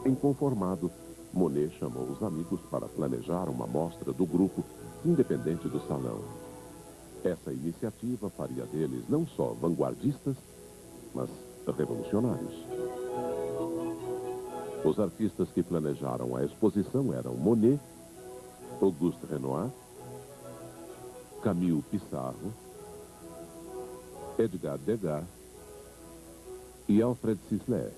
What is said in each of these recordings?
Inconformado, Monet chamou os amigos para planejar uma mostra do grupo independente do salão. Essa iniciativa faria deles não só vanguardistas, mas revolucionários. Os artistas que planejaram a exposição eram Monet, Auguste Renoir, Camille Pissarro, Edgar Degas e Alfred Sisley.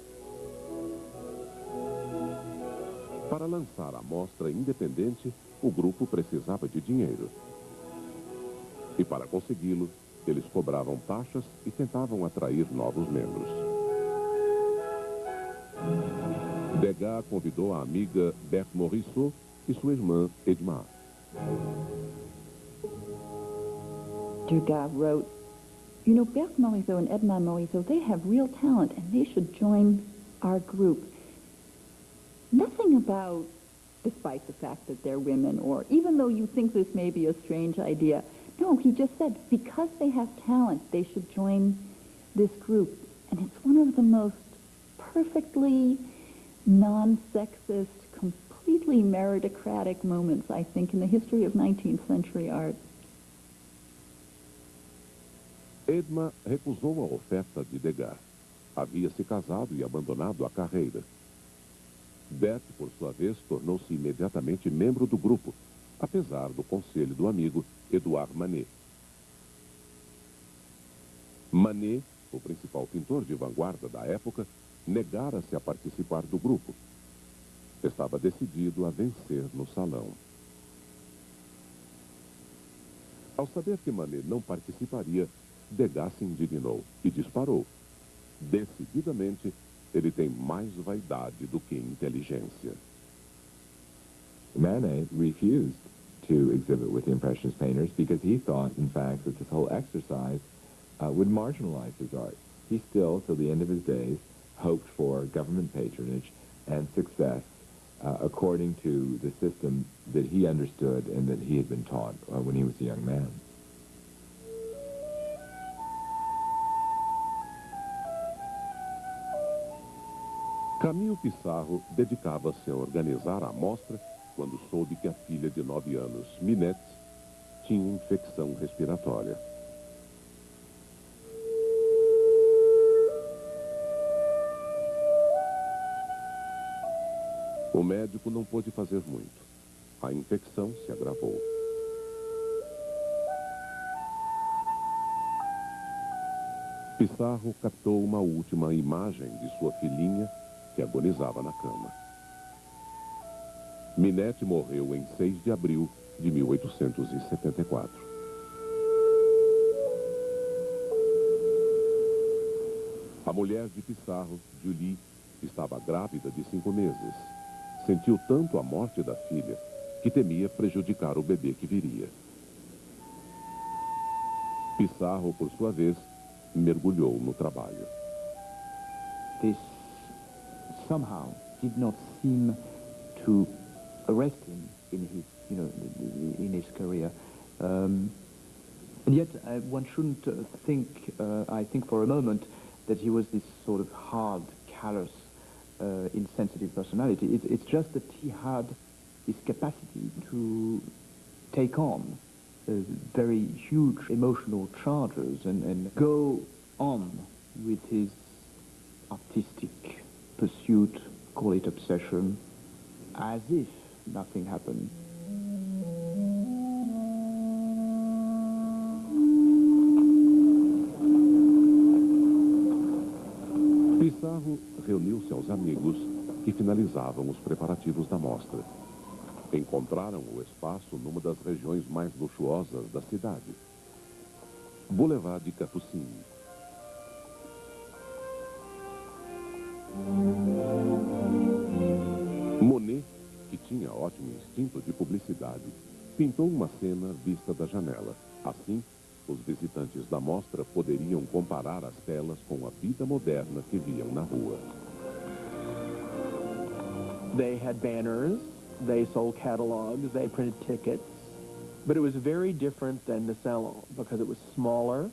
Para lançar a mostra independente, o grupo precisava de dinheiro. E para consegui-lo, eles cobravam taxas e tentavam atrair novos membros. Degas convidou a amiga Berthe Morisot e sua irmã Edmar. Degas wrote, you know, Berthe Morisot and Edmar Morisot, they have real talent and they should join our group. Nothing about, despite the fact that they're women, or even though you think this may be a strange idea, no, he just said, because they have talent, they should join this group. And it's one of the most perfectly non-sexist, completely meritocratic moments, I think, in the history of 19th century art. Edmar recusou a oferta de Degas. Havia se casado e abandonado a carreira. Berthe, por sua vez, tornou-se imediatamente membro do grupo, apesar do conselho do amigo Edouard Manet. Manet, o principal pintor de vanguarda da época, negara-se a participar do grupo. Estava decidido a vencer no salão. Ao saber que Manet não participaria, Degas se indignou e disparou. Decididamente, ele tem mais vaidade do que inteligência. Manet refused to exhibit with the Impressionist painters because he thought, in fact, that this whole exercise would marginalize his art. He still, till the end of his days, hoped for government patronage and success according to the system that he understood and that he had been taught when he was a young man. Camille Pissarro dedicava-se a organizar a mostra quando soube que a filha de 9 anos, Minette, tinha infecção respiratória. O médico não pôde fazer muito. A infecção se agravou. Pissarro captou uma última imagem de sua filhinha, que agonizava na cama. Minette morreu em 6 de abril de 1874. A mulher de Pissarro, Julie, estava grávida de 5 meses. Sentiu tanto a morte da filha que temia prejudicar o bebê que viria. Pissarro, por sua vez, mergulhou no trabalho. This somehow did not seem to arrest him in his, in his career. And yet, one shouldn't think, I think for a moment, that he was this sort of hard, callous, insensitive personality. It's just that he had this capacity to take on very huge emotional charges and go on with his artistic pursuit, call it obsession, as if nothing happened. Pissarro reuniu-se aos amigos que finalizavam os preparativos da mostra. Encontraram o espaço numa das regiões mais luxuosas da cidade, Boulevard de Capucines. Monet, que tinha ótimo instinto de publicidade, pintou uma cena vista da janela. Assim, os visitantes da mostra poderiam comparar as telas com a vida moderna que viam na rua. They had banners, they sold catalogs, they printed tickets, but it was very different than the salon because it was smaller,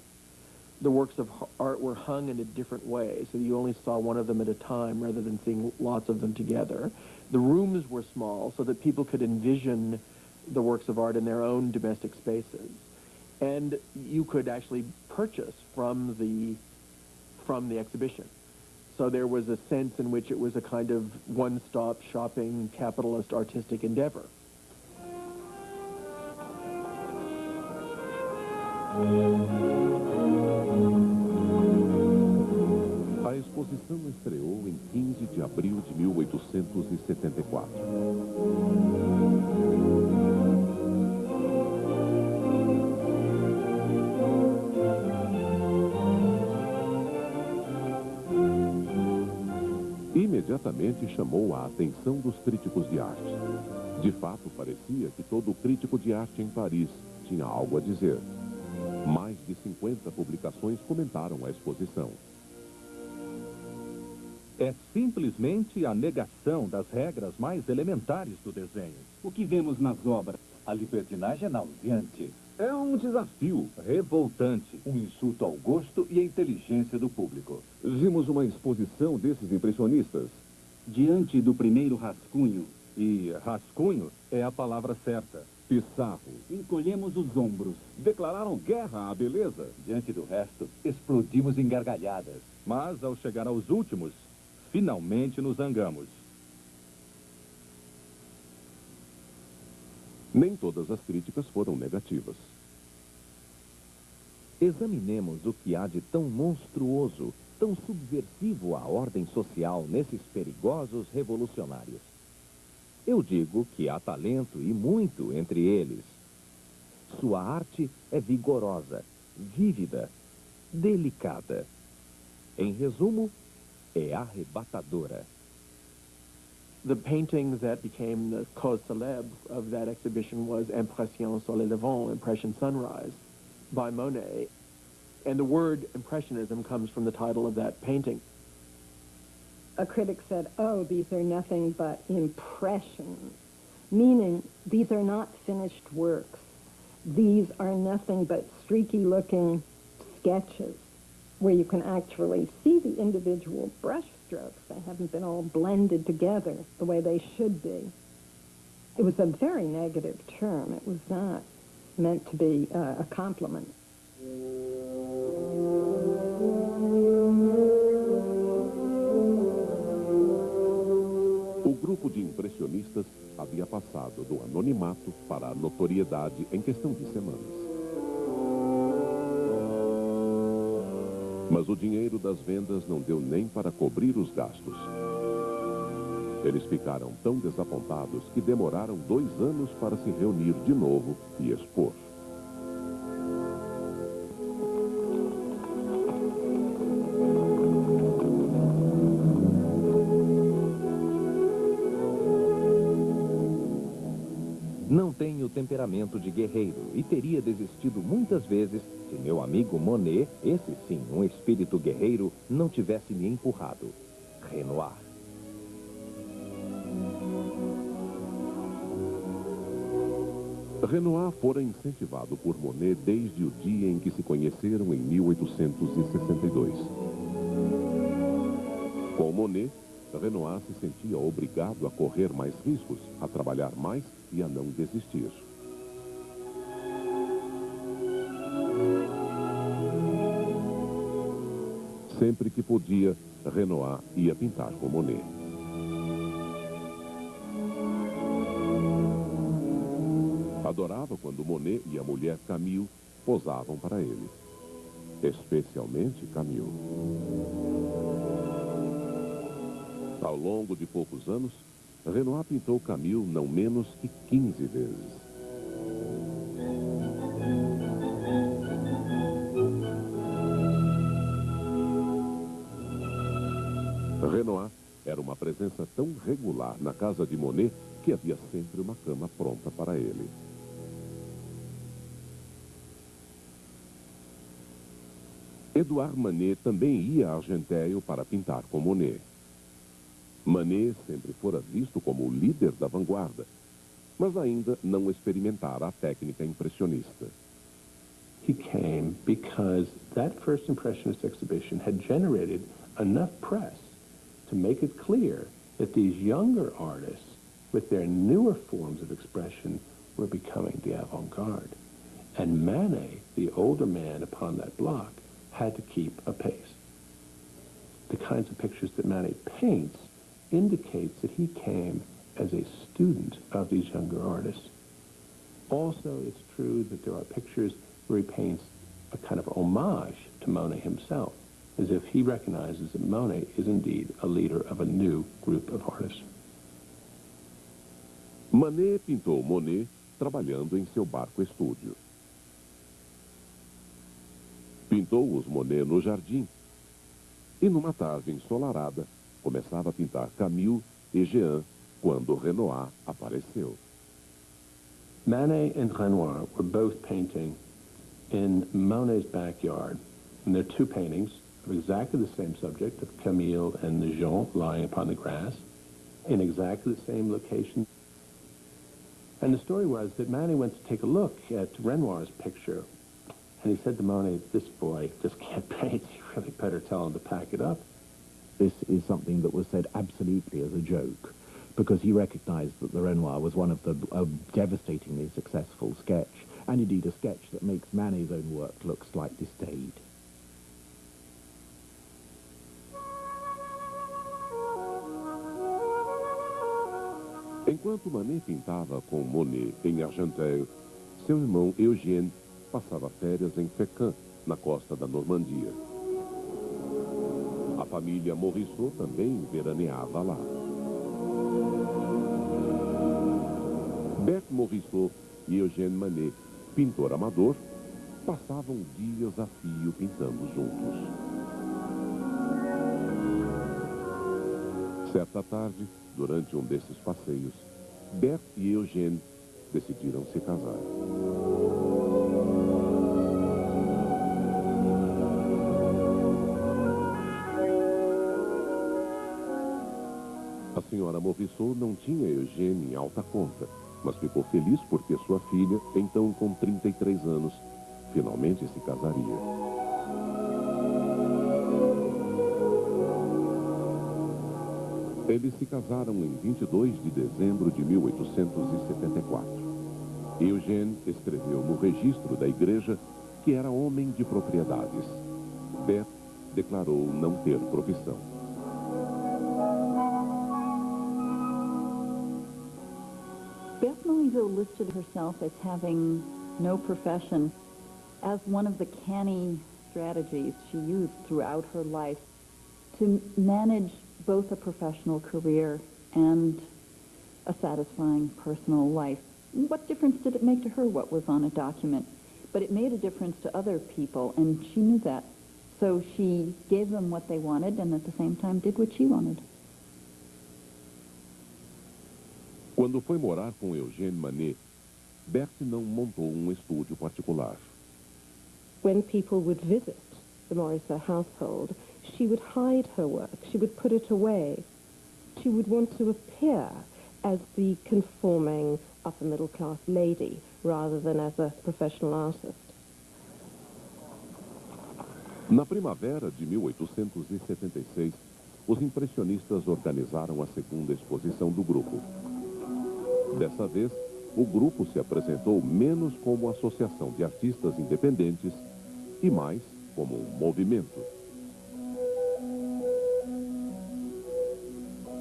the works of art were hung in a different way, so you only saw one of them at a time rather than seeing lots of them together. The rooms were small so that people could envision the works of art in their own domestic spaces. And you could actually purchase from the exhibition. So there was a sense in which it was a kind of one-stop shopping capitalist artistic endeavor. A exposição estreou em 15 de abril de 1874. Imediatamente chamou a atenção dos críticos de arte. De fato, parecia que todo crítico de arte em Paris tinha algo a dizer. Mais de 50 publicações comentaram a exposição. É simplesmente a negação das regras mais elementares do desenho. O que vemos nas obras? A libertinagem é nauseante. É um desafio revoltante, um insulto ao gosto e à inteligência do público. Vimos uma exposição desses impressionistas. Diante do primeiro rascunho, E rascunho é a palavra certa. Pissarro. encolhemos os ombros. Declararam guerra à beleza. Diante do resto, explodimos em gargalhadas. Mas, ao chegar aos últimos, finalmente nos zangamos. Nem todas as críticas foram negativas. Examinemos o que há de tão monstruoso, tão subversivo à ordem social nesses perigosos revolucionários. Eu digo que há talento e muito entre eles. Sua arte é vigorosa, vívida, delicada. Em resumo, é arrebatadora. The painting that became the cause célèbre of that exhibition was Impression sur le Levant, Impression Sunrise, by Monet. And the word Impressionism comes from the title of that painting. A critic said, oh, these are nothing but impressions, meaning these are not finished works. These are nothing but streaky-looking sketches where you can actually see the individual brush strokes. They haven't been all blended together the way they should be. It was a very negative term. It was not meant to be a compliment. O grupo de impressionistas havia passado do anonimato para a notoriedade em questão de semanas. Mas o dinheiro das vendas não deu nem para cobrir os gastos. Eles ficaram tão desapontados que demoraram 2 anos para se reunir de novo e expor. Não tenho temperamento de guerreiro e teria desistido muitas vezes se meu amigo Monet, esse sim, um espírito guerreiro, não tivesse me empurrado. Renoir. Renoir fora incentivado por Monet desde o dia em que se conheceram em 1862. Com Monet, Renoir se sentia obrigado a correr mais riscos, a trabalhar mais e a não desistir. Sempre que podia, Renoir ia pintar com Monet. Adorava quando Monet e a mulher Camille posavam para ele. Especialmente Camille. Ao longo de poucos anos, Renoir pintou Camille não menos que 15 vezes. Renoir era uma presença tão regular na casa de Monet que havia sempre uma cama pronta para ele. Edouard Manet também ia a Argenteuil para pintar com Monet. Manet sempre fora visto como o líder da vanguarda, mas ainda não experimentara a técnica impressionista. he came because that first Impressionist exhibition had generated enough press to make it clear that these younger artists, with their newer forms of expression, were becoming the avant-garde. And Manet, the older man upon that block, had to keep a pace. The kinds of pictures that Manet paints indicates that he came as a student of these younger artists. Also, it's true that there are pictures where he paints a kind of homage to Monet himself, as if he recognizes that Monet is indeed a leader of a new group of artists. Manet pintou Monet trabalhando em seu barco-estúdio. Pintou os Monet no jardim. E numa tarde ensolarada, começava a pintar Camille e Jean quando Renoir apareceu. Manet and Renoir were both painting in Monet's backyard. And there are two paintings of exactly the same subject, of Camille and Jean lying upon the grass, in exactly the same location. And the story was that Manet went to take a look at Renoir's picture, and he said to Monet, "This boy just can't paint. You really better tell him to pack it up." This is something that was said absolutely as a joke, because he recognized that the Renoir was one of the devastatingly successful sketch, and indeed a sketch that makes Manet's own work look slightly staid. Enquanto Manet pintava com Monet em Argenteuil, seu irmão Eugène passava férias em Fécamp, na costa da Normandia. A família Morisot também veraneava lá. Berthe Morisot e Eugène Manet, pintor amador, passavam dias a fio pintando juntos. Certa tarde, durante um desses passeios, Berthe e Eugène decidiram se casar. A senhora Morisot não tinha Eugène em alta conta, mas ficou feliz porque sua filha, então com 33 anos, finalmente se casaria. Eles se casaram em 22 de dezembro de 1874. Eugène escreveu no registro da igreja que era homem de propriedades. Berthe declarou não ter profissão. Berthe Morisot listed herself as having no profession as one of the canny strategies she used throughout her life to manage both a professional career and a satisfying personal life. What difference did it make to her what was on a document? But it made a difference to other people, and she knew that. So she gave them what they wanted and at the same time did what she wanted. Quando foi morar com Eugène Manet, Berthe não montou um estúdio particular. When people would visit the Morisot household, she would hide her work. She would put it away. She would want to appear as the conforming upper-middle-class lady rather than as a professional artist. Na primavera de 1876, os impressionistas organizaram a segunda exposição do grupo. Dessa vez, o grupo se apresentou menos como associação de artistas independentes e mais como um movimento.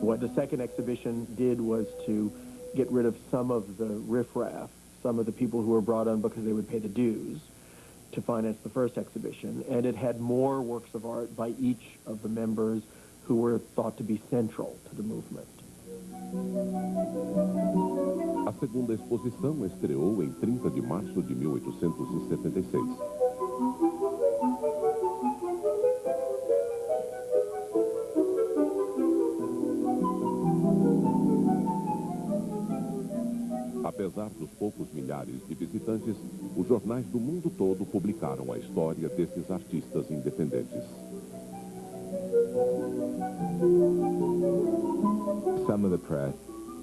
What the second exhibition did was to get rid of some of the riffraff, some of the people who were brought on because they would pay the dues to finance the first exhibition. And it had more works of art by each of the members who were thought to be central to the movement. A segunda exposição estreou em 30 de março de 1876. Apesar dos poucos milhares de visitantes, os jornais do mundo todo publicaram a história desses artistas independentes. Some of the press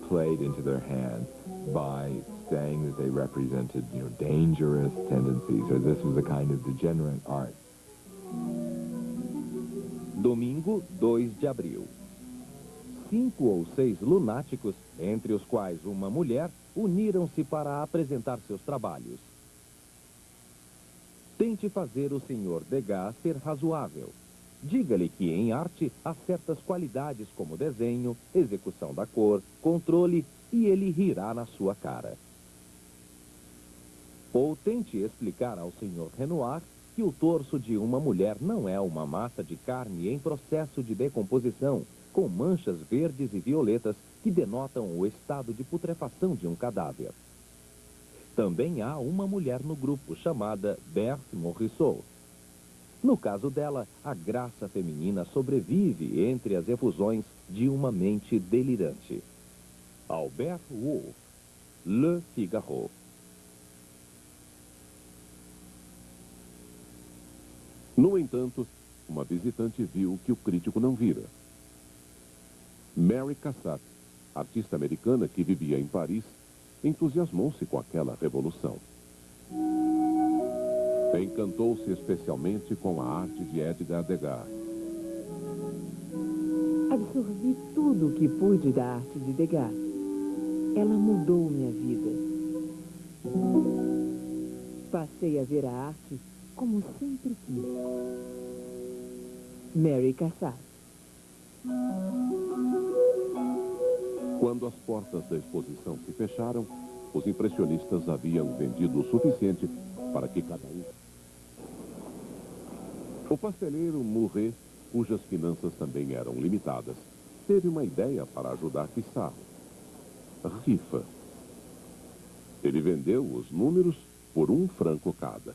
played into their hands by saying that they represented, dangerous tendencies, or this was a kind of degenerate art. Domingo, 2 de abril. 5 ou 6 lunáticos, entre os quais uma mulher, uniram-se para apresentar seus trabalhos. Tente fazer o Sr. Degas ser razoável. Diga-lhe que em arte há certas qualidades como desenho, execução da cor, controle, e ele rirá na sua cara. Ou tente explicar ao Sr. Renoir que o torso de uma mulher não é uma massa de carne em processo de decomposição, com manchas verdes e violetas que denotam o estado de putrefação de um cadáver. Também há uma mulher no grupo chamada Berthe Morisot. No caso dela, a graça feminina sobrevive entre as efusões de uma mente delirante. Albert Wolff, Le Figaro. No entanto, uma visitante viu o que o crítico não vira. Mary Cassatt, artista americana que vivia em Paris, entusiasmou-se com aquela revolução. Encantou-se especialmente com a arte de Edgar Degas. Absorvi tudo o que pude da arte de Degas. Ela mudou minha vida. Passei a ver a arte como sempre quis. Mary Cassatt. Quando as portas da exposição se fecharam, os impressionistas haviam vendido o suficiente para que cada um... O pasteleiro Mouret, cujas finanças também eram limitadas, teve uma ideia para ajudar Pissarro. Rifa. Ele vendeu os números por R$1 cada.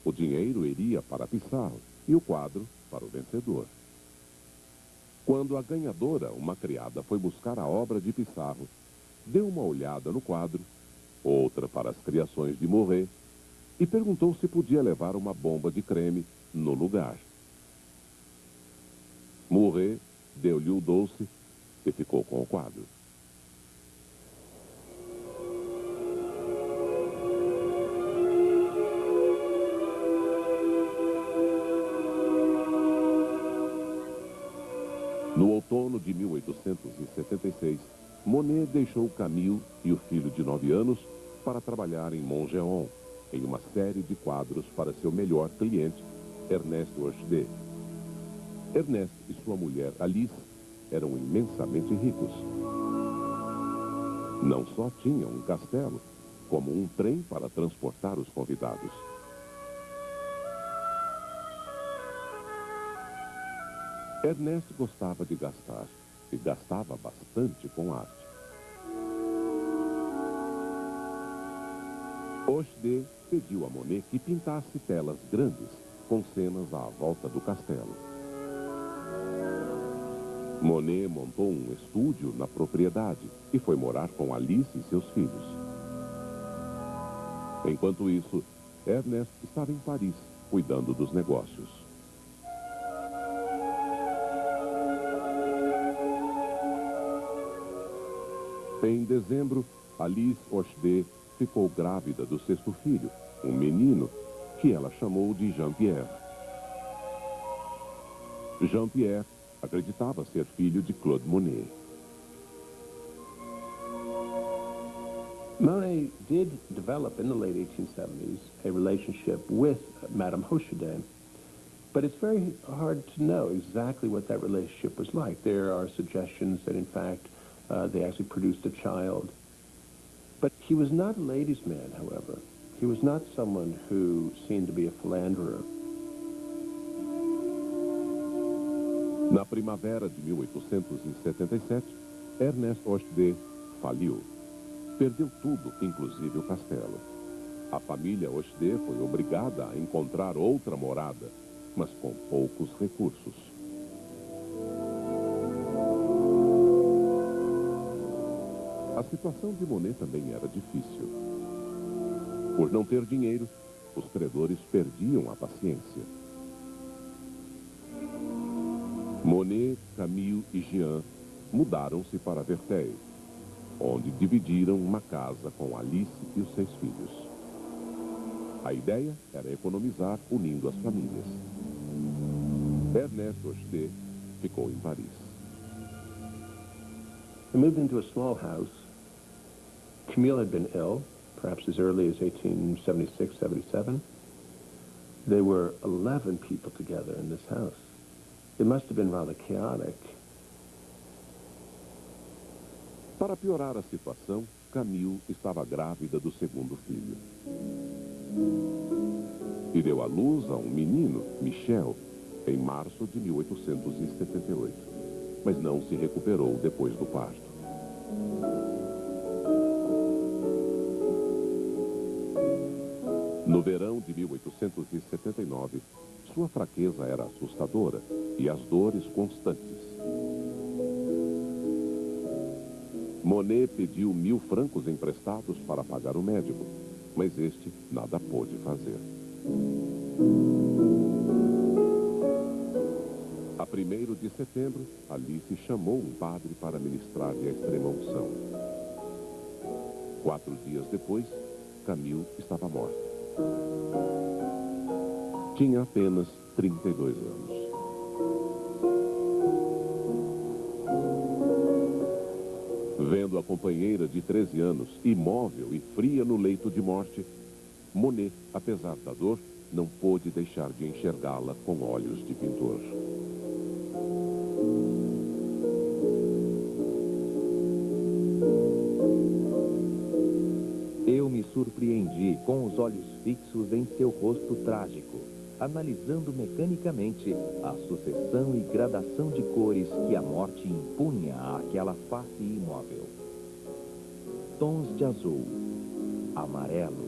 O dinheiro iria para Pissarro e o quadro para o vencedor. Quando a ganhadora, uma criada, foi buscar a obra de Pissarro, deu uma olhada no quadro, outra para as criações de Mouret, e perguntou se podia levar uma bomba de creme no lugar. Mouret deu-lhe o doce e ficou com o quadro. No outono de 1876, Monet deixou Camille e o filho de 9 anos para trabalhar em Montgeron, em uma série de quadros para seu melhor cliente, Ernest Hochet. Ernest e sua mulher Alice eram imensamente ricos. Não só tinham um castelo, como um trem para transportar os convidados. Ernest gostava de gastar, e gastava bastante com arte. Hochet pediu a Monet que pintasse telas grandes, com cenas à volta do castelo. Monet montou um estúdio na propriedade e foi morar com Alice e seus filhos. Enquanto isso, Ernest estava em Paris, cuidando dos negócios. Em dezembro, Alice Hochet ficou grávida do 6º filho, um menino, que ela chamou de Jean-Pierre. Jean-Pierre acreditava ser filho de Claude Monet. Monet did develop in the late 1870s a relationship with Madame Hochet, but it's very hard to know exactly what that relationship was like. There are suggestions that, in fact, they actually produced a child. But he was not a ladies' man, however. He was not someone who seemed to be a philanderer. Na primavera de 1877, Ernest Hochet faliu. Perdeu tudo, inclusive o castelo. A família Hochet foi obrigada a encontrar outra morada, mas com poucos recursos. A situação de Monet também era difícil. Por não ter dinheiro, os credores perdiam a paciência. Monet, Camille e Jean mudaram-se para Versailles. onde dividiram uma casa com Alice e os 6 filhos. A ideia era economizar unindo as famílias. Ernest Hochet ficou em Paris. They moved into a small house. Camille had been ill, perhaps as early as 1876, 77. There were 11 people together in this house. It must have been rather chaotic. Para piorar a situação, Camille estava grávida do segundo filho. E deu à luz a um menino, Michel, em março de 1878. Mas não se recuperou depois do parto. No verão de 1879, sua fraqueza era assustadora e as dores constantes. Monet pediu 1000 francos emprestados para pagar o médico, mas este nada pôde fazer. A 1º de setembro, Alice chamou um padre para ministrar-lhe a extrema-unção. 4 dias depois, Camille estava morta. Tinha apenas 32 anos. Vendo a companheira de 13 anos imóvel e fria no leito de morte, Monet, apesar da dor, não pôde deixar de enxergá-la com olhos de pintor. Eu me surpreendi com os olhos fixos em seu rosto trágico, analisando mecanicamente a sucessão e gradação de cores que a morte impunha àquela face imóvel. Tons de azul, amarelo,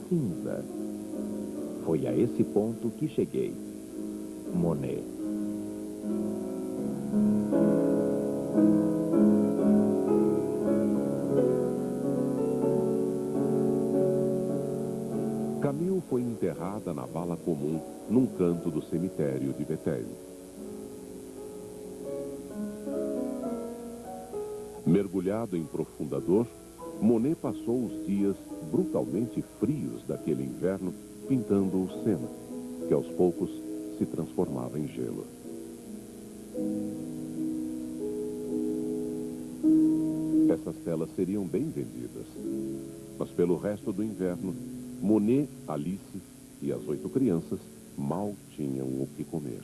cinza. Foi a esse ponto que cheguei. Monet. Camille foi enterrada na vala comum, num canto do cemitério de Béthel. Mergulhado em profunda dor, Monet passou os dias brutalmente frios daquele inverno pintando o Sena, que aos poucos se transformava em gelo. Essas telas seriam bem vendidas, mas pelo resto do inverno, Monet, Alice e as 8 crianças mal tinham o que comer.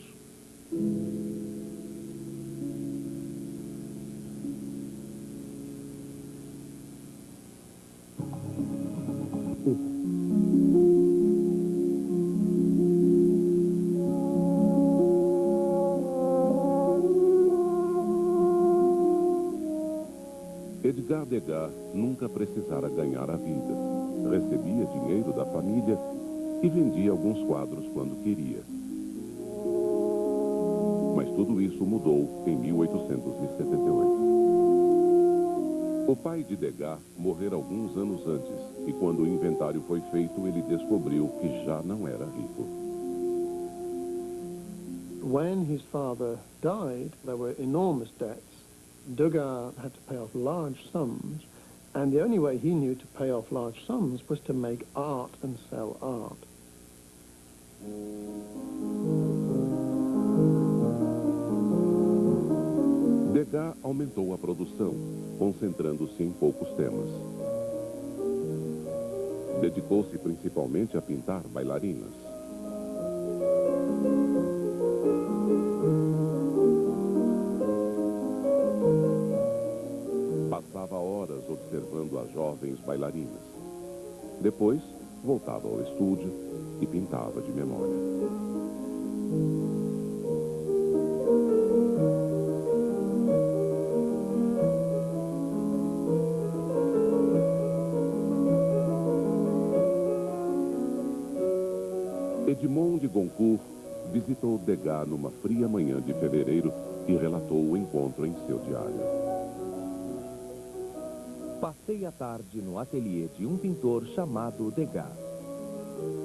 Edgar Degas nunca precisara ganhar a vida. Recebia dinheiro da família e vendia alguns quadros quando queria. Mas tudo isso mudou em 1878. O pai de Degas morrera alguns anos antes e quando o inventário foi feito, ele descobriu que já não era rico. When his father died, there were enormous debts. Degas had to pay off large sums, and the only way he knew to pay off large sums was to make art and sell art. Degas aumentou a produção, concentrando-se em poucos temas. Dedicou-se principalmente a pintar bailarinas. Passava horas observando as jovens bailarinas. Depois, voltava ao estúdio e pintava de memória. Edmond de Goncourt visitou Degas numa fria manhã de fevereiro e relatou o encontro em seu diário. Passei a tarde no ateliê de um pintor chamado Degas.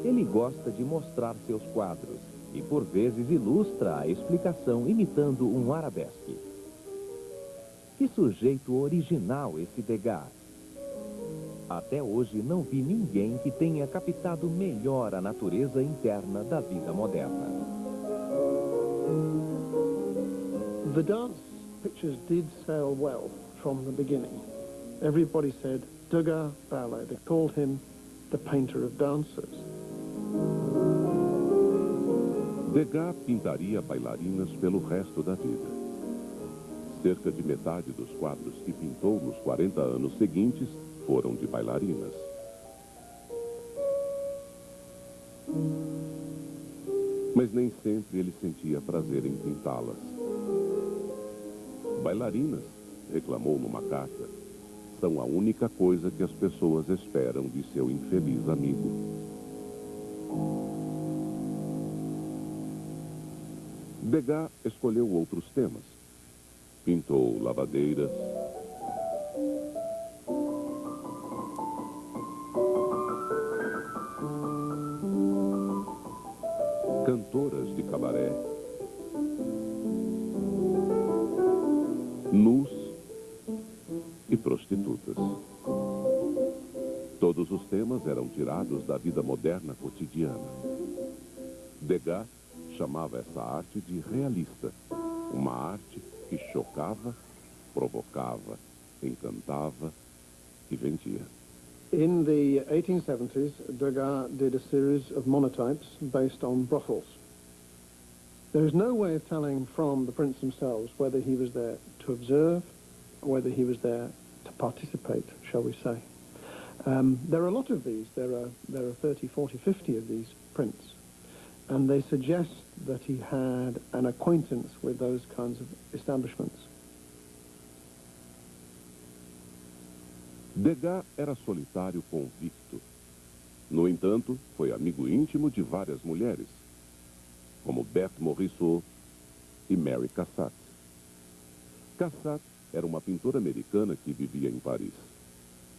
Ele gosta de mostrar seus quadros e, por vezes, ilustra a explicação imitando um arabesque. Que sujeito original esse Degas. Até hoje não vi ninguém que tenha captado melhor a natureza interna da vida moderna. The dance pictures did sell well from the beginning. Everybody said Degas ballet. They called him the painter of dancers. Degas pintaria bailarinas pelo resto da vida. Cerca de metade dos quadros que pintou nos 40 anos seguintes foram de bailarinas. Mas nem sempre ele sentia prazer em pintá-las. Bailarinas, reclamou numa carta, são a única coisa que as pessoas esperam de seu infeliz amigo. Degas escolheu outros temas. Pintou lavadeiras, cantoras de cabaré, nus e prostitutas. Todos os temas eram tirados da vida moderna cotidiana. Degas chamava essa arte de realista, uma arte que chocava, provocava, encantava e vendia. In the 1870s, Degas did a series of monotypes based on brothels. There is no way of telling from the prints themselves whether he was there to observe or whether he was there to participate, shall we say. There are a lot of these. There are 30, 40, 50 of these prints. And they suggest that he had an acquaintance with those kinds of establishments. Degas era solitário convicto. No entanto, foi amigo íntimo de várias mulheres, como Berthe Morisot e Mary Cassatt. Cassatt era uma pintora americana que vivia em Paris.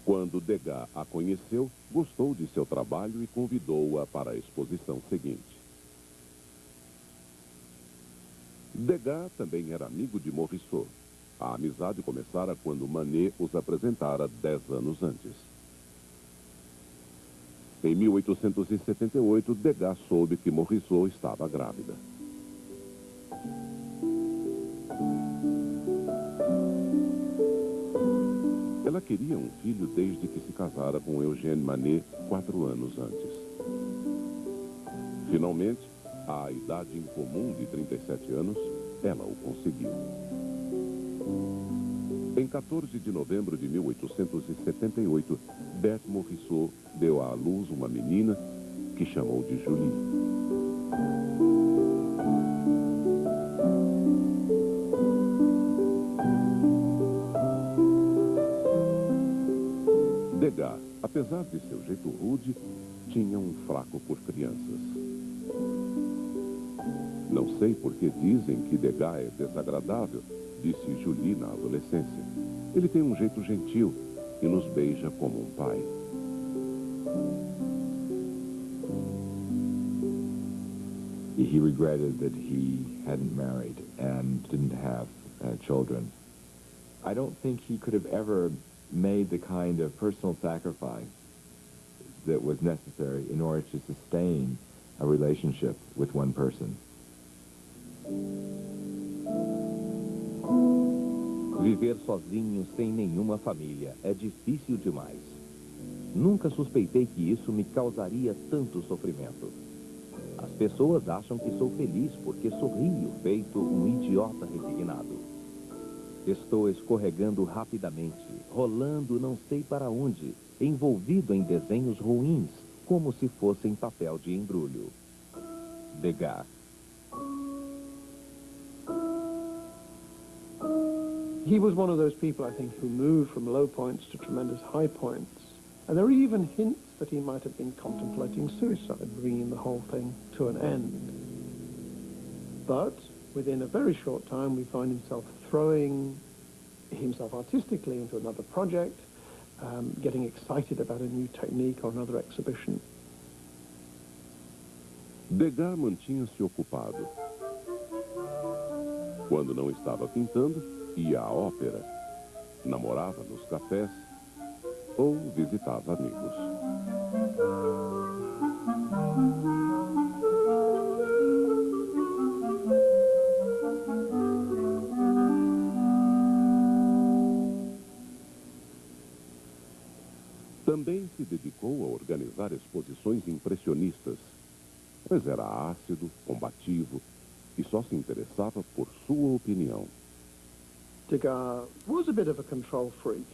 Quando Degas a conheceu, gostou de seu trabalho e convidou-a para a exposição seguinte. Degas também era amigo de Morisot. A amizade começara quando Manet os apresentara 10 anos antes. Em 1878, Degas soube que Morisot estava grávida. Ela queria um filho desde que se casara com Eugène Manet 4 anos antes. Finalmente, à idade incomum de 37 anos, ela o conseguiu. Em 14 de novembro de 1878, Berthe Morisot deu à luz uma menina que chamou de Julie. Degas, apesar de seu jeito rude, tinha um fraco por crianças. Não sei por que dizem que Degas é desagradável, disse Julie na adolescência. Ele tem um jeito gentil e nos beija como um pai. He regretted that he hadn't married and didn't have children. I don't think he could have ever made the kind of personal sacrifice that was necessary in order to sustain a relationship with one person. Viver sozinho, sem nenhuma família, é difícil demais. Nunca suspeitei que isso me causaria tanto sofrimento. As pessoas acham que sou feliz porque sorrio, feito um idiota resignado. Estou escorregando rapidamente, rolando não sei para onde, envolvido em desenhos ruins, como se fossem papel de embrulho. Degas. He was one of those people, I think, who moved from low points to tremendous high points. And there are even hints that he might have been contemplating suicide, bringing the whole thing to an end. But within a very short time, we find himself throwing himself artistically into another project, getting excited about a new technique or another exhibition. Degas mantinha-se ocupado. Quando não estava pintando, ia à ópera, namorava nos cafés ou visitava amigos. Também se dedicou a organizar exposições impressionistas, mas era ácido, combativo e só se interessava por sua opinião. Degas was a bit of a control freak,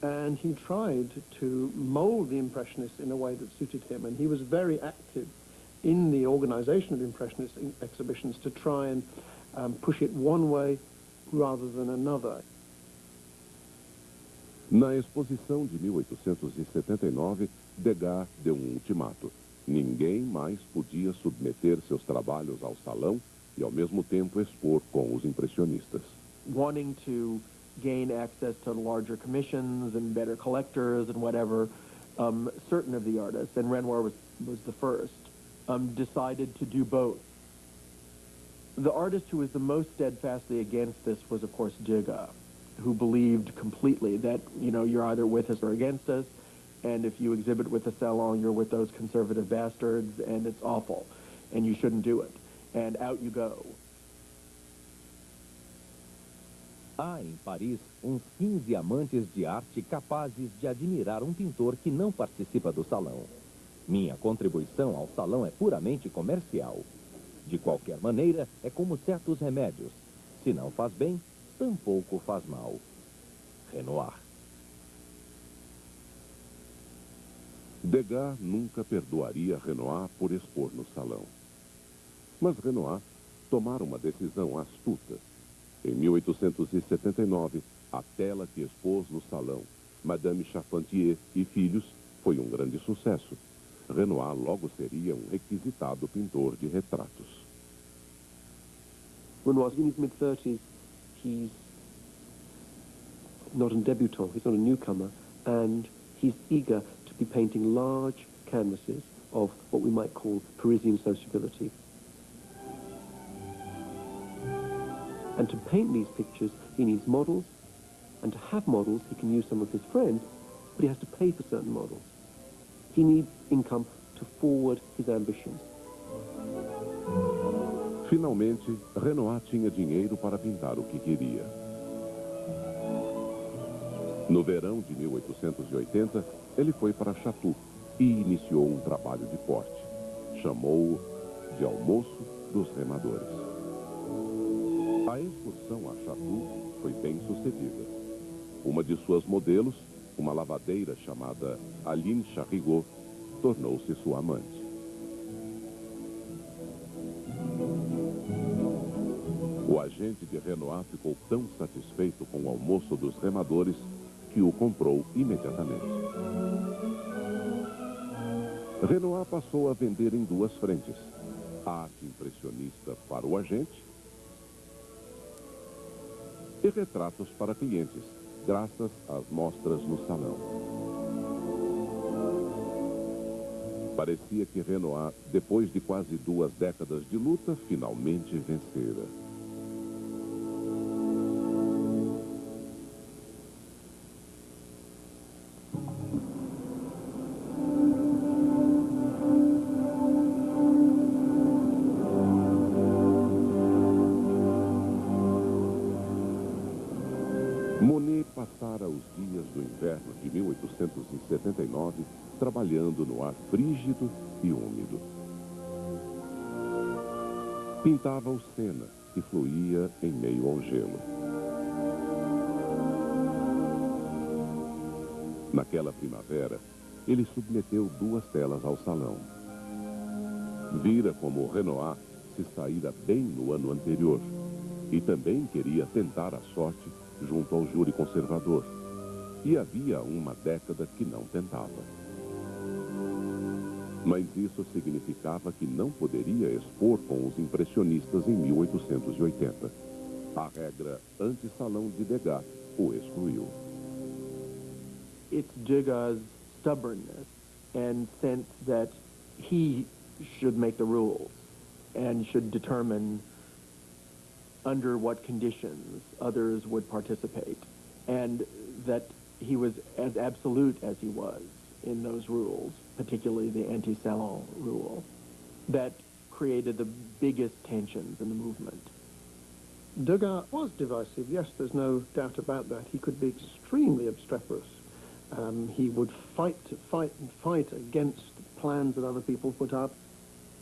and he tried to mold the Impressionists in a way that suited him, and he was very active in the organization of Impressionist exhibitions to try and push it one way rather than another. Na exposição de 1879, Degas deu um ultimato. Ninguém mais podia submeter seus trabalhos ao salão e, ao mesmo tempo, expor com os impressionistas. Wanting to gain access to larger commissions and better collectors and whatever, certain of the artists, and Renoir was the first, decided to do both. The artist who was the most steadfastly against this was, of course, Degas, who believed completely that, you know, you're either with us or against us, and if you exhibit with the Salon, you're with those conservative bastards, and it's awful, and you shouldn't do it. And out you go. Há em Paris uns 15 amantes de arte capazes de admirar um pintor que não participa do salão. Minha contribuição ao salão é puramente comercial. De qualquer maneira, é como certos remédios. Se não faz bem, tampouco faz mal. Renoir. Degas nunca perdoaria Renoir por expor no salão. Mas Renoir tomara uma decisão astuta. Em 1879, a tela que expôs no salão, Madame Charpentier e Filhos, foi um grande sucesso. Renoir logo seria um requisitado pintor de retratos. Renoir's in his mid-30s. He's not a débutant, he's not a newcomer, and he's eager to be painting large canvases of what we might call Parisian sociability. And to paint these pictures, he needs models, and to have models, he can use some of his friends, but he has to pay for certain models. He needs income to forward his ambitions. Finalmente, Renoir tinha dinheiro para pintar o que queria. No verão de 1880, ele foi para Chatou e iniciou um trabalho de porte. Chamou-o de Almoço dos Remadores. A excursão a Chatou foi bem sucedida. Uma de suas modelos, uma lavadeira chamada Aline Charrigot, tornou-se sua amante. O agente de Renoir ficou tão satisfeito com o Almoço dos Remadores que o comprou imediatamente. Renoir passou a vender em duas frentes: a arte impressionista para o agente e retratos para clientes, graças às mostras no salão. Parecia que Renoir, depois de quase 2 décadas de luta, finalmente vencera. Monet passara os dias do inverno de 1879 trabalhando no ar frígido e úmido. Pintava o Sena, que fluía em meio ao gelo. Naquela primavera, ele submeteu 2 telas ao salão. Vira como Renoir se saíra bem no ano anterior e também queria tentar a sorte junto ao júri conservador. E havia uma década que não tentava. Mas isso significava que não poderia expor com os impressionistas em 1880. A regra anti-salão de Degas o excluiu. It's Degas' stubbornness and sense that he should make the rules and should determine under what conditions others would participate. and that he was as absolute as he was in those rules, particularly the anti-Salon rule, that created the biggest tensions in the movement. Degas was divisive, yes, there's no doubt about that. He could be extremely obstreperous. He would fight against plans that other people put up,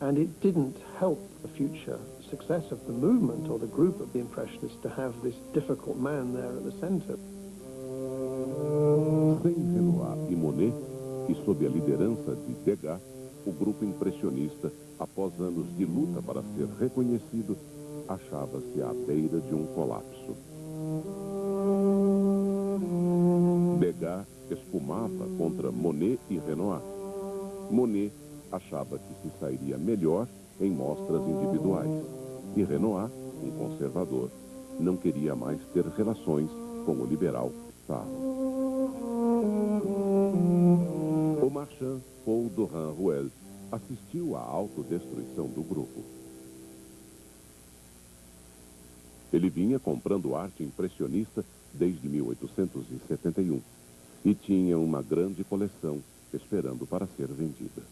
and it didn't help the future success of the movement or the group of the Impressionists to have this difficult man there at the center. Sem Renoir e Monet, e sob a liderança de Degas, o grupo impressionista, após anos de luta para ser reconhecido, achava-se à beira de um colapso. Degas espumava contra Monet e Renoir. Monet achava que se sairia melhor em mostras individuais. E Renoir, um conservador, não queria mais ter relações com o liberal Pissarro. O marchand Paul Dorin-Rouelle assistiu à autodestruição do grupo. Ele vinha comprando arte impressionista desde 1871 e tinha uma grande coleção esperando para ser vendida.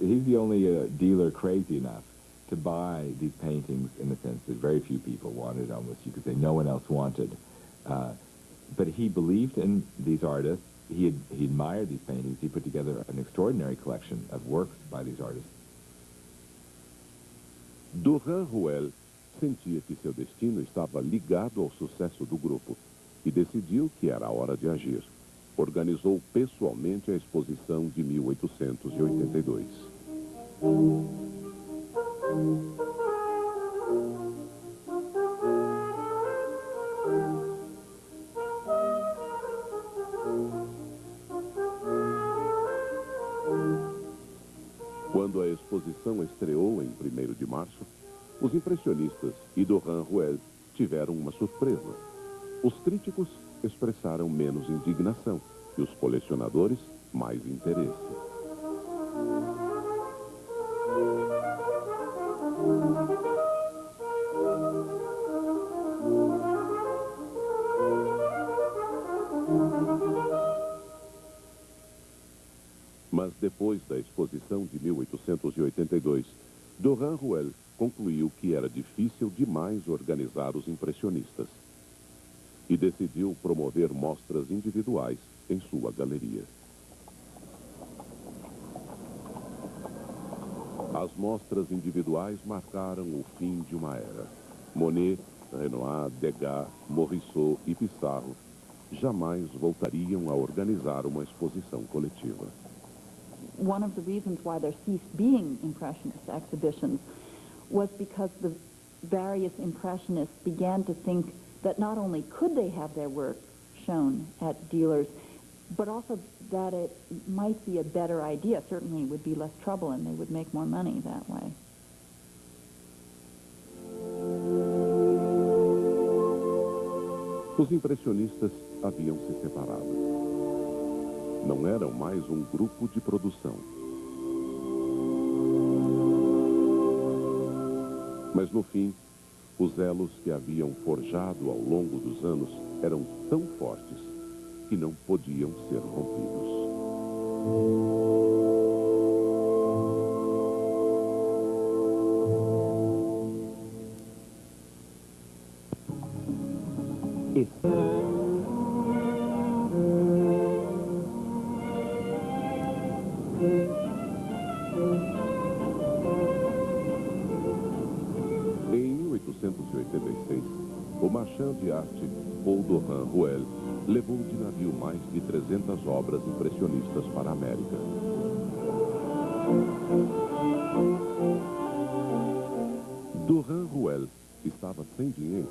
He's the only dealer crazy enough to buy these paintings in the sense that very few people wanted, almost you could say no one else wanted. But he believed in these artists. He admired these paintings. He put together an extraordinary collection of works by these artists. Dorin-Rouelle sentia que seu destino estava ligado ao sucesso do grupo e decidiu que era hora de agir. Organizou pessoalmente a exposição de 1882. Quando a exposição estreou em 1º de março, os impressionistas e Dorin-Rouelle tiveram uma surpresa. Os críticos expressaram menos indignação e os colecionadores mais interesse. Mas depois da exposição de 1882, Dorin-Rouelle concluiu que era difícil demais organizar os impressionistas e decidiu promover mostras individuais em sua galeria. As mostras individuais marcaram o fim de uma era. Monet, Renoir, Degas, Morisot e Pissarro jamais voltariam a organizar uma exposição coletiva. One of the reasons why there ceased being Impressionist exhibitions was because the various Impressionists began to think that not only could they have their work shown at dealers, but also that it might be a better idea. Certainly it would be less trouble and they would make more money that way. Os impressionistas haviam se separado. Não eram mais um grupo de produção. Mas no fim, os elos que haviam forjado ao longo dos anos eram tão fortes que não podiam ser rompidos. Em 1886, o marchand de arte Paul Dorin-Rouelle levou de navio mais de 300 obras impressionistas para a América. Dorin-Rouelle estava sem dinheiro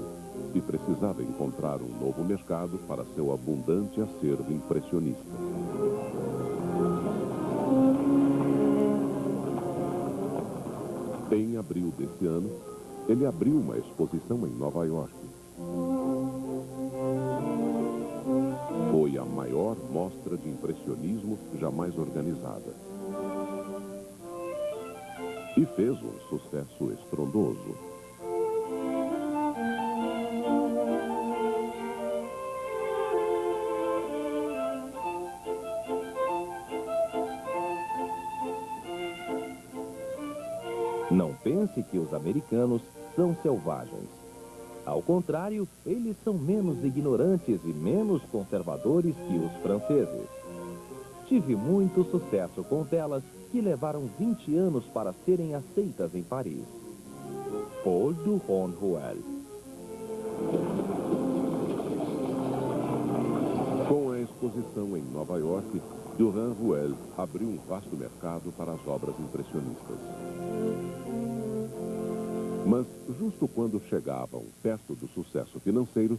e precisava encontrar um novo mercado para seu abundante acervo impressionista. Em abril desse ano, ele abriu uma exposição em Nova York. Foi a maior mostra de impressionismo jamais organizada. E fez um sucesso estrondoso. Não pense que os americanos são selvagens. Ao contrário, eles são menos ignorantes e menos conservadores que os franceses. Tive muito sucesso com telas que levaram 20 anos para serem aceitas em Paris. Paul Duran-Ruel. Com a exposição em Nova York, Duran-Ruel abriu um vasto mercado para as obras impressionistas. Mas, justo quando chegavam perto do sucesso financeiro,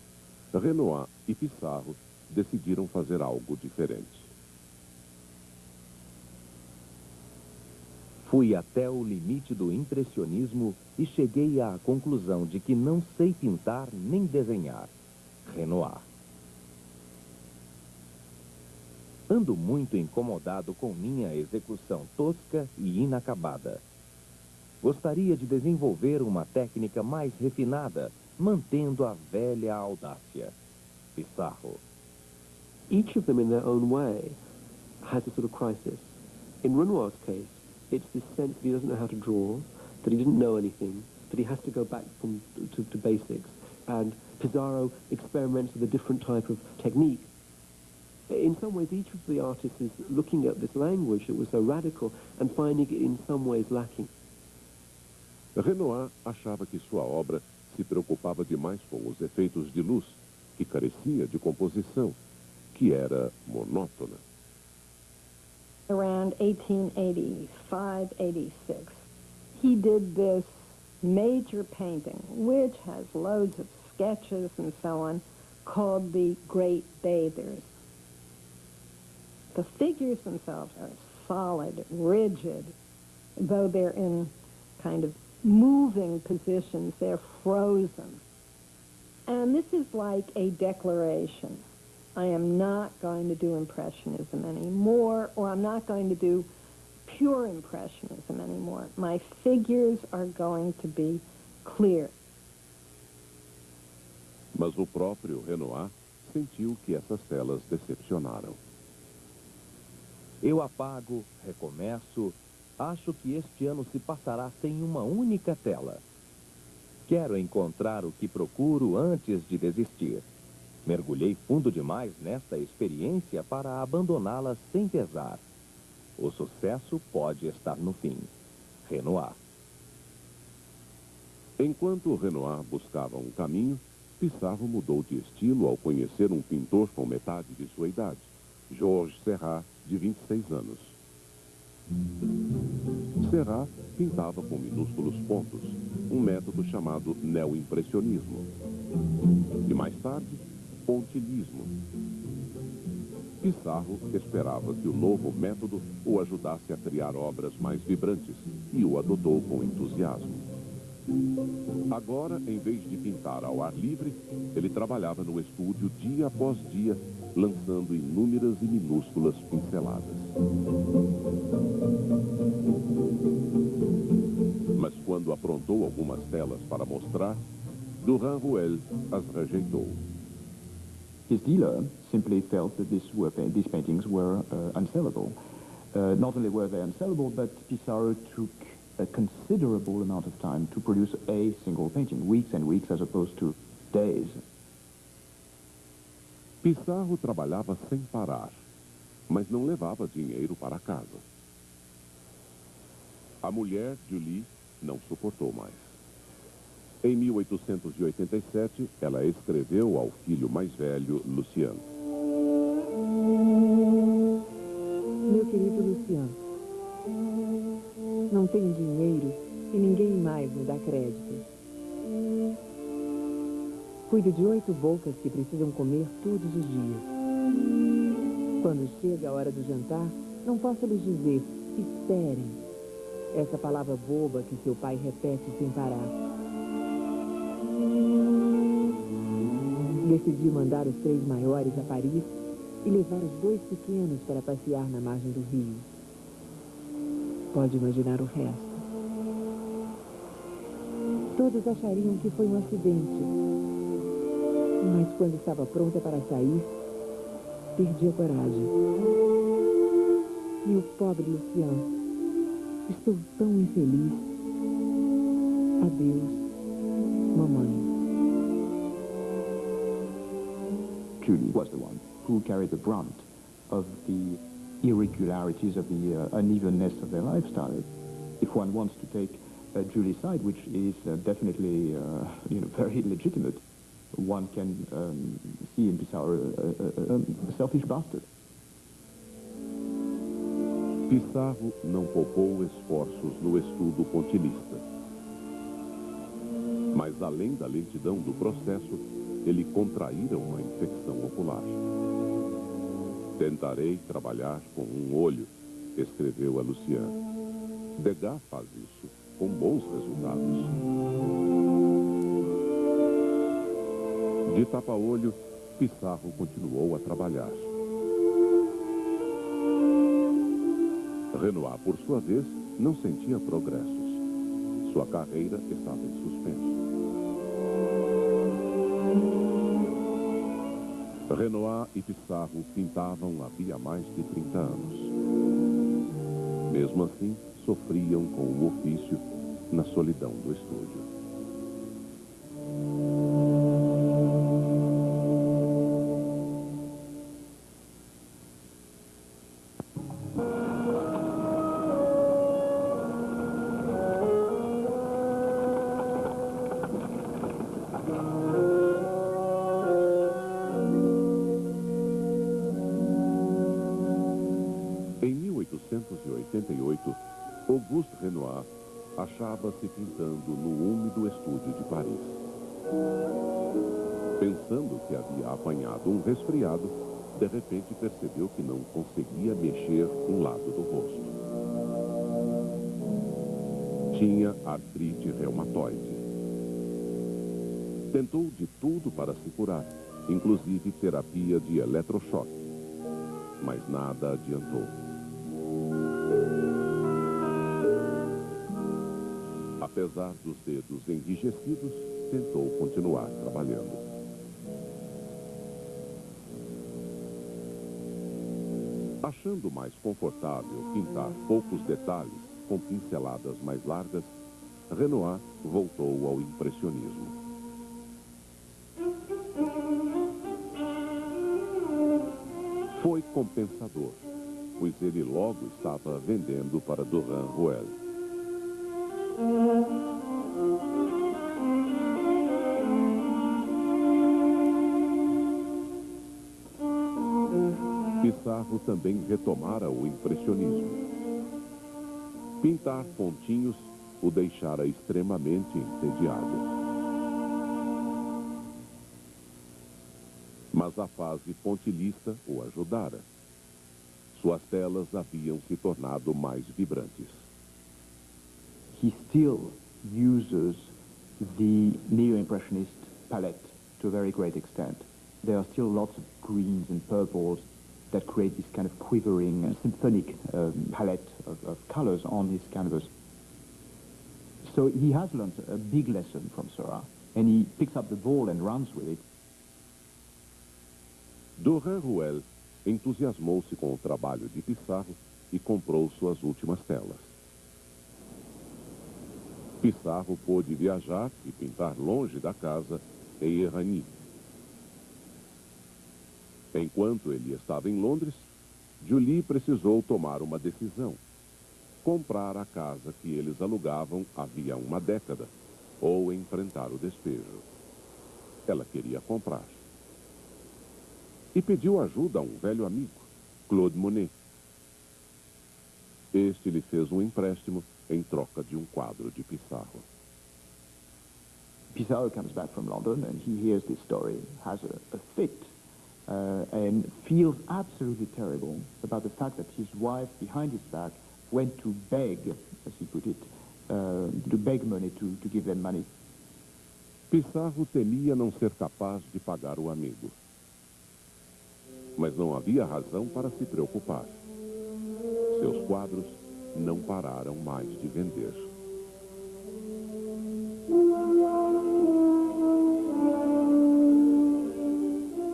Renoir e Pissarro decidiram fazer algo diferente. Fui até o limite do impressionismo e cheguei à conclusão de que não sei pintar nem desenhar. Renoir. Ando muito incomodado com minha execução tosca e inacabada. Gostaria de desenvolver uma técnica mais refinada, mantendo a velha audácia. Pissarro. Each of them in their own way has a sort of crisis. In Renoir's case, it's this sense that he doesn't know how to draw, that he didn't know anything, that he has to go back to basics. And Pissarro experiments with a different type of technique. In some ways, each of the artists is looking at this language that was so radical and finding it in some ways lacking. Renoir achava que sua obra se preocupava demais com os efeitos de luz, que carecia de composição, que era monótona. Around 1885, 86, he did this major painting, which has loads of sketches and so on, called The Great Bathers. The figures themselves are solid, rigid, though they're in kind of moving positions, they're frozen. And this is like a declaration. I am not going to do Impressionism anymore, or I'm not going to do pure Impressionism anymore. My figures are going to be clear. Mas o próprio Renoir sentiu que essas telas decepcionaram. Eu apago, recomeço. Acho que este ano se passará sem uma única tela. Quero encontrar o que procuro antes de desistir. Mergulhei fundo demais nesta experiência para abandoná-la sem pesar. O sucesso pode estar no fim. Renoir. Enquanto Renoir buscava um caminho, Pissarro mudou de estilo ao conhecer um pintor com metade de sua idade, Georges Seurat, de 26 anos. Seurat pintava com minúsculos pontos, um método chamado neoimpressionismo. E mais tarde, pontilhismo. Pissarro esperava que o novo método o ajudasse a criar obras mais vibrantes e o adotou com entusiasmo. Agora, em vez de pintar ao ar livre, ele trabalhava no estúdio dia após dia, lançando inúmeras e minúsculas pinceladas. Mas quando aprontou algumas telas para mostrar, Duran-Ruel as rejeitou. His dealer simply felt that these paintings were unsellable. Not only were they unsellable, but Pissarro took a considerable amount of time to produce a single painting, weeks and weeks as opposed to days. Pissarro trabalhava sem parar, mas não levava dinheiro para casa. A mulher, Julie, não suportou mais. Em 1887, ela escreveu ao filho mais velho, Lucien. Meu querido Lucien, não tenho dinheiro e ninguém mais me dá crédito. Cuido de 8 bocas que precisam comer todos os dias. Quando chega a hora do jantar, não posso lhes dizer, esperem. Essa palavra boba que seu pai repete sem parar. Decidi mandar os 3 maiores a Paris e levar os 2 pequenos para passear na margem do rio. Pode imaginar o resto. Todos achariam que foi um acidente. Mas quando estava pronta para sair, perdi a coragem. Meu pobre Lucien, estou tão infeliz. Adeus, mamãe. Julie was the one who carried the brunt of the irregularities, of the unevenness of their lifestyle. If one wants to take Julie's side, which is definitely very legitimate, one can see in Pissarro a selfish bastard. Pissarro não poupou esforços no estudo pontilhista. Mas, além da lentidão do processo, ele contraíra uma infecção ocular. Tentarei trabalhar com um olho, escreveu a Lucien. Degas faz isso com bons resultados. De tapa-olho, Pissarro continuou a trabalhar. Renoir, por sua vez, não sentia progressos. Sua carreira estava em suspenso. Renoir e Pissarro pintavam havia mais de 30 anos. Mesmo assim, sofriam com o ofício na solidão do estúdio. Em 1888, Auguste Renoir achava-se pintando no úmido estúdio de Paris. Pensando que havia apanhado um resfriado, de repente percebeu que não conseguia mexer um lado do rosto. Tinha artrite reumatoide. Tentou de tudo para se curar, inclusive terapia de eletrochoque, mas nada adiantou. Apesar dos dedos enrijecidos, tentou continuar trabalhando. Achando mais confortável pintar poucos detalhes com pinceladas mais largas, Renoir voltou ao impressionismo. Foi compensador, pois ele logo estava vendendo para Durand Ruel. Pissarro também retomara o impressionismo. Pintar pontinhos o deixara extremamente entediado. Mas a fase pontilhista o ajudara. Suas telas haviam se tornado mais vibrantes. He still uses the neo-impressionist palette to a very great extent. There are still lots of greens and purples that create this kind of quivering and symphonic palette of colors on his canvas. So he has learned a big lesson from Seurat, and he picks up the ball and runs with it. Durand Ruel entusiasmou-se com o trabalho de Pissarro e comprou suas últimas telas. Pissarro pôde viajar e pintar longe da casa em Errani. Enquanto ele estava em Londres, Julie precisou tomar uma decisão. Comprar a casa que eles alugavam havia uma década, ou enfrentar o despejo. Ela queria comprar. E pediu ajuda a um velho amigo, Claude Monet. Este lhe fez um empréstimo em troca de um quadro de Pissarro. Pissarro comes back from London and he hears this story, has a fit, and feels absolutely terrible about the fact that his wife, behind his back, went to beg, as he put it, to beg money to give them money. Pissarro temia não ser capaz de pagar o amigo. Mas não havia razão para se preocupar. Seus quadros não pararam mais de vender.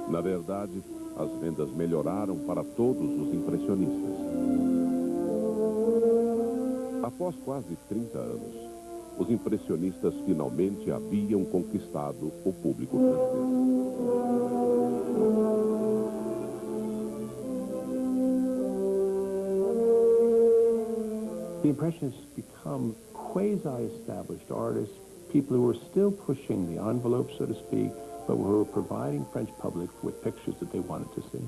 Na verdade, as vendas melhoraram para todos os impressionistas. Após quase 30 anos, os impressionistas finalmente haviam conquistado o público francês. The Impressionists become quasi-established artists, people who were still pushing the envelope, so to speak, but who were providing French public with pictures that they wanted to see.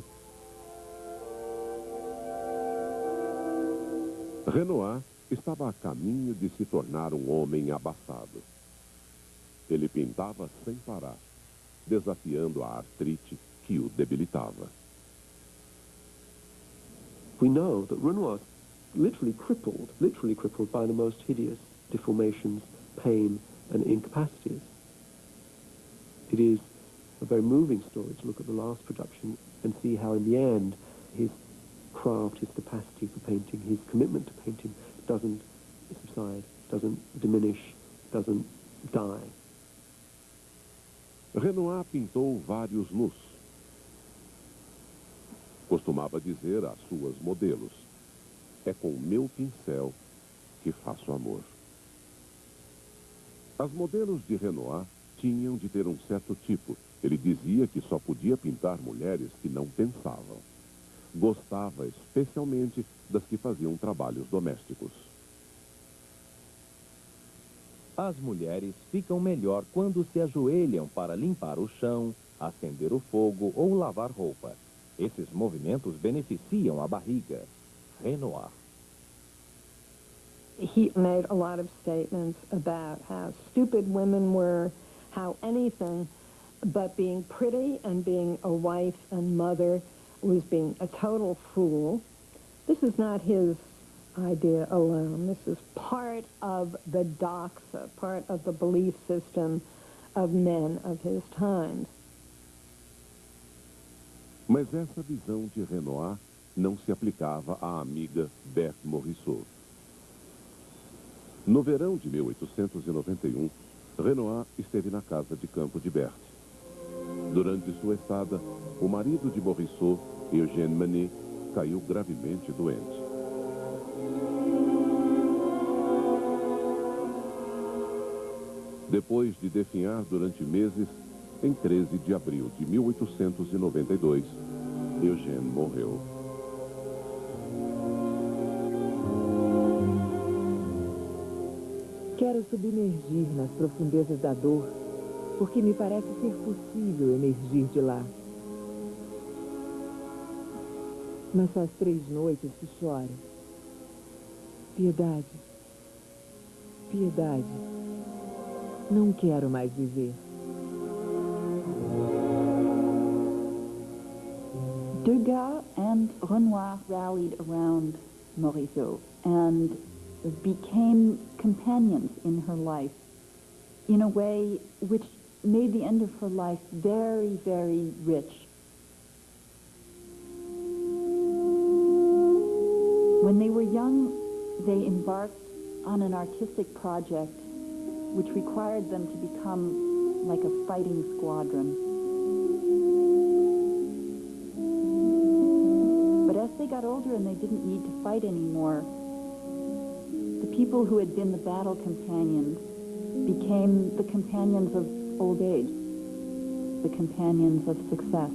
Renoir estava a caminho de se tornar um homem abafado. Ele pintava sem parar, desafiando a artrite que o debilitava. We know that Renoir literally crippled by the most hideous deformations, pain, and incapacities. It is a very moving story to look at the last production and see how in the end his craft, his capacity for painting, his commitment to painting doesn't subside, doesn't diminish, doesn't die. Renoir pintou vários nus. Costumava dizer às suas modelos: é com o meu pincel que faço amor. As modelos de Renoir tinham de ter um certo tipo. Ele dizia que só podia pintar mulheres que não pensavam. Gostava especialmente das que faziam trabalhos domésticos. As mulheres ficam melhor quando se ajoelham para limpar o chão, acender o fogo ou lavar roupa. Esses movimentos beneficiam a barriga. Renoir. He made a lot of statements about how stupid women were, how anything but being pretty and being a wife and mother was being a total fool. This is not his idea alone. This is part of the doxa, part of the belief system of men of his time. Mas essa visão de Renoir não se aplicava à amiga Berthe Morisot. No verão de 1891, Renoir esteve na casa de campo de Berthe. Durante sua estada, o marido de Morisot, Eugène Manet, caiu gravemente doente. Depois de definhar durante meses, em 13 de abril de 1892, Eugène morreu. Quero submergir nas profundezas da dor, porque me parece ser possível emergir de lá. Mas faz 3 noites que choro. Piedade, piedade, não quero mais viver. Degas and Renoir rallied around Morisot and became companions in her life in a way which made the end of her life very, very rich. When they were young, they embarked on an artistic project which required them to become like a fighting squadron. But as they got older and they didn't need to fight anymore, the people who had been the battle companions became the companions of old age, the companions of success.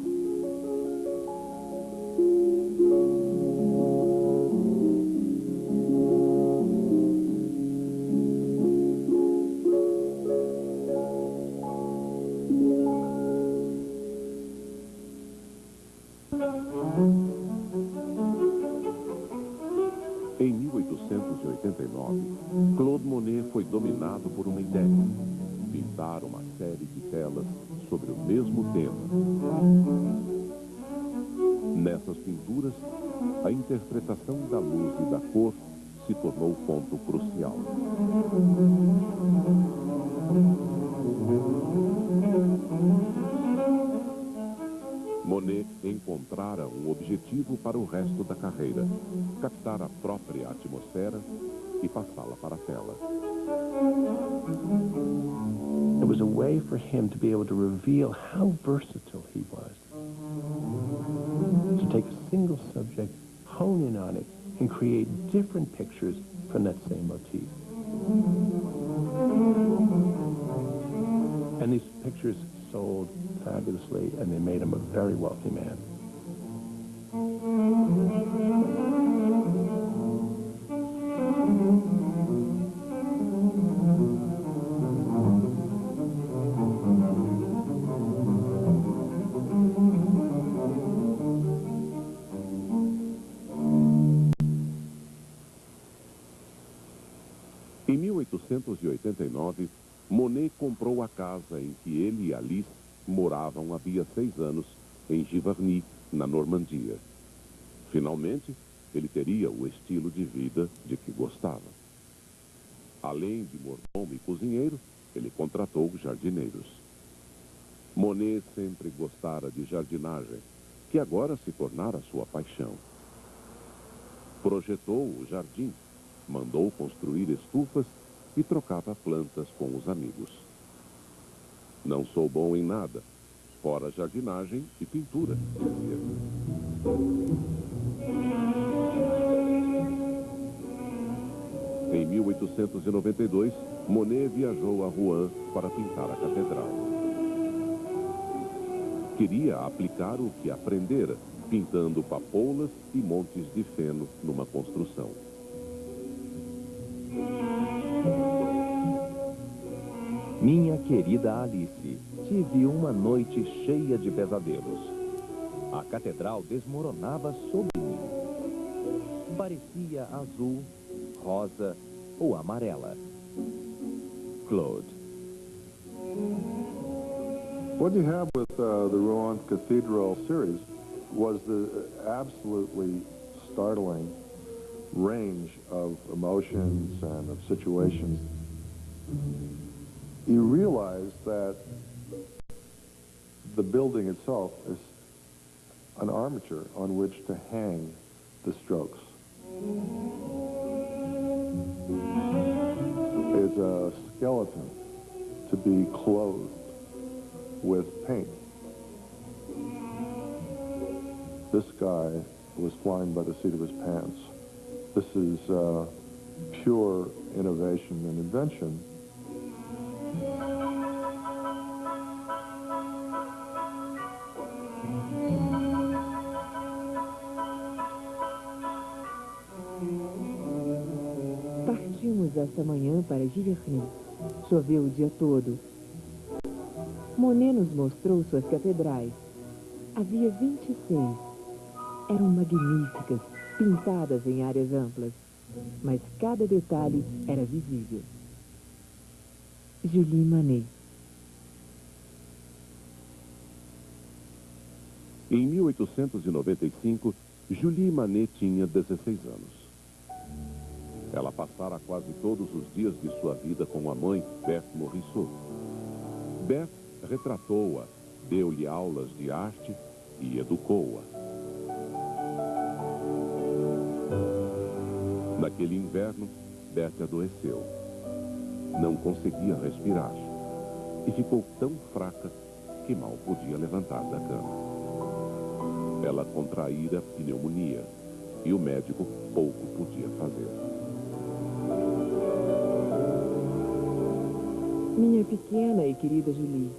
Em 1889, Claude Monet foi dominado por uma ideia: pintar uma série de telas sobre o mesmo tema. Nessas pinturas, a interpretação da luz e da cor se tornou o ponto crucial. Monet encontrara um objetivo para o resto da carreira: captar a própria atmosfera e passá-la para a tela. It was a way for him to be able to reveal how versatile he was. To take a single subject, hone in on it, and create different pictures from that same motif. And these pictures sold fabulously, and they made him a very wealthy man. Em 1889, Monet comprou a casa em que ele e Alice moravam havia 6 anos, em Giverny, na Normandia. Finalmente, ele teria o estilo de vida de que gostava. Além de mordomo e cozinheiro, ele contratou jardineiros. Monet sempre gostara de jardinagem, que agora se tornara sua paixão. Projetou o jardim, mandou construir estufas e trocava plantas com os amigos. Não sou bom em nada, fora jardinagem e pintura, dizia. Em 1892, Monet viajou a Rouen para pintar a catedral. Queria aplicar o que aprendera, pintando papoulas e montes de feno numa construção. Minha querida Alice, tive uma noite cheia de pesadelos. A catedral desmoronava sobre mim. Parecia azul, rosa ou amarela. Claude. What you have with the Rouen Cathedral series was the absolutely startling range of emotions and of situations. You realize that the building itself is an armature on which to hang the strokes. It's a skeleton to be clothed with paint. This guy was flying by the seat of his pants. This is pure innovation and invention. Partimos esta manhã para Giverny. Choveu o dia todo. Monet nos mostrou suas catedrais. Havia 26. Eram magníficas, pintadas em áreas amplas, mas cada detalhe era visível. Julie Manet. Em 1895, Julie Manet tinha 16 anos. Ela passara quase todos os dias de sua vida com a mãe, Berthe Morisot. Berthe retratou-a, deu-lhe aulas de arte e educou-a. Naquele inverno, Berthe adoeceu. Não conseguia respirar e ficou tão fraca que mal podia levantar da cama. Ela contraíra pneumonia e o médico pouco podia fazer. Minha pequena e querida Julie,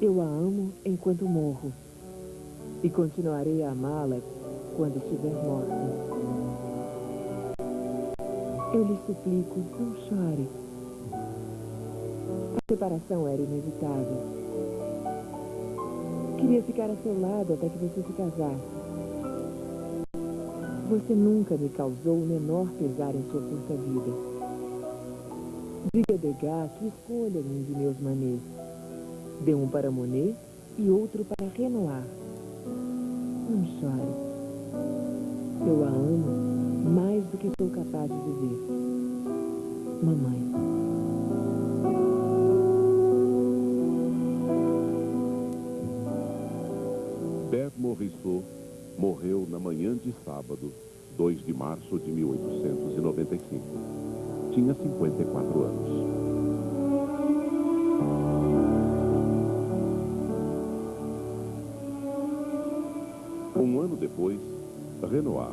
eu a amo enquanto morro e continuarei a amá-la quando estiver morta. Eu lhe suplico, não chore. A separação era inevitável. Queria ficar a seu lado até que você se casasse. Você nunca me causou o menor pesar em sua curta vida. Diga a Degas que escolha um de meus Manets. Dê um para Monet e outro para Renoir. Não chore. Eu a amo mais do que sou capaz de dizer. Mamãe. Berthe Morisot morreu na manhã de sábado, 2 de março de 1895. Tinha 54 anos. Um ano depois, Renoir,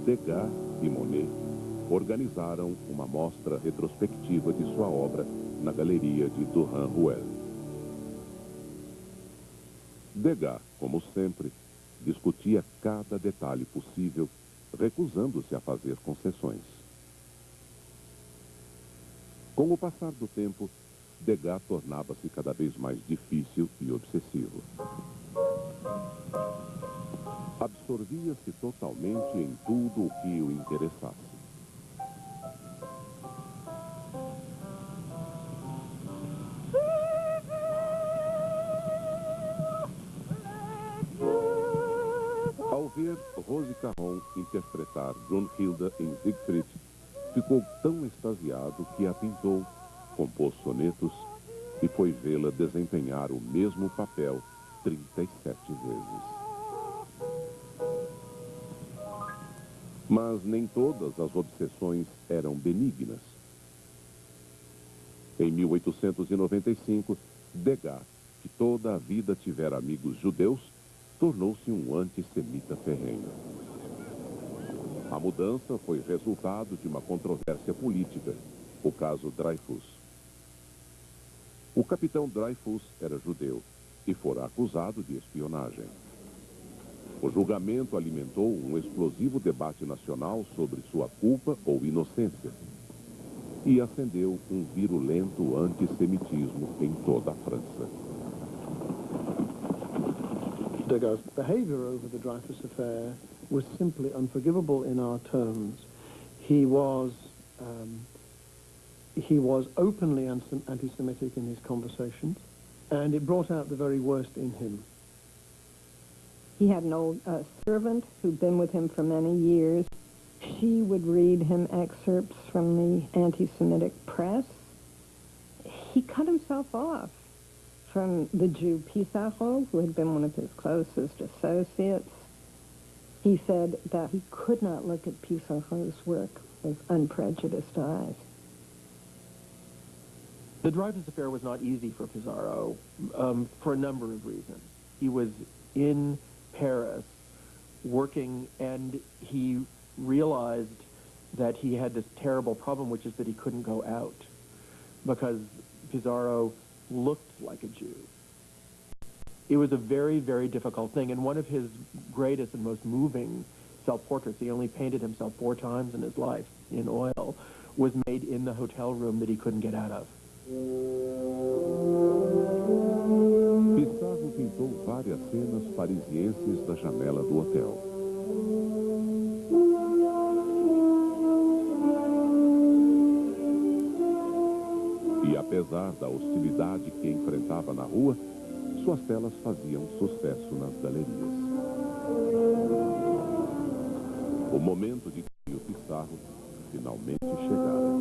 Degas e Monet organizaram uma mostra retrospectiva de sua obra na galeria de Durand-Ruel. Degas, como sempre, discutia cada detalhe possível, recusando-se a fazer concessões. Com o passar do tempo, Degas tornava-se cada vez mais difícil e obsessivo. Absorvia-se totalmente em tudo o que o interessasse. Ao ver Rose Caron interpretar Brunhilda em Siegfried, ficou tão extasiado que a pintou, compôs sonetos e foi vê-la desempenhar o mesmo papel 37 vezes. Mas nem todas as obsessões eram benignas. Em 1895, Degas, que toda a vida tivera amigos judeus, tornou-se um antissemita ferrenho. A mudança foi resultado de uma controvérsia política, o caso Dreyfus. O capitão Dreyfus era judeu e fora acusado de espionagem. O julgamento alimentou um explosivo debate nacional sobre sua culpa ou inocência e acendeu um virulento antissemitismo em toda a França. Degas' behavior over the Dreyfus affair was simply unforgivable in our terms. He was openly anti-Semitic in his conversations, and it brought out the very worst in him. He had an old servant who'd been with him for many years. She would read him excerpts from the anti-Semitic press. He cut himself off from the Jew Pissarro, who had been one of his closest associates. He said that he could not look at Pissarro's work with unprejudiced eyes. The Dreyfus affair was not easy for Pissarro for a number of reasons. He was in Paris working, and he realized that he had this terrible problem, which is that he couldn't go out because Pissarro looked like a Jew. It was a very, very difficult thing, and one of his greatest and most moving self-portraits, he only painted himself 4 times in his life in oil, was made in the hotel room that he couldn't get out of. Pissarro pintou várias cenas parisienses da janela do hotel. E apesar da hostilidade que enfrentava na rua, suas telas faziam sucesso nas galerias. O momento de que o Pissarro finalmente chegara.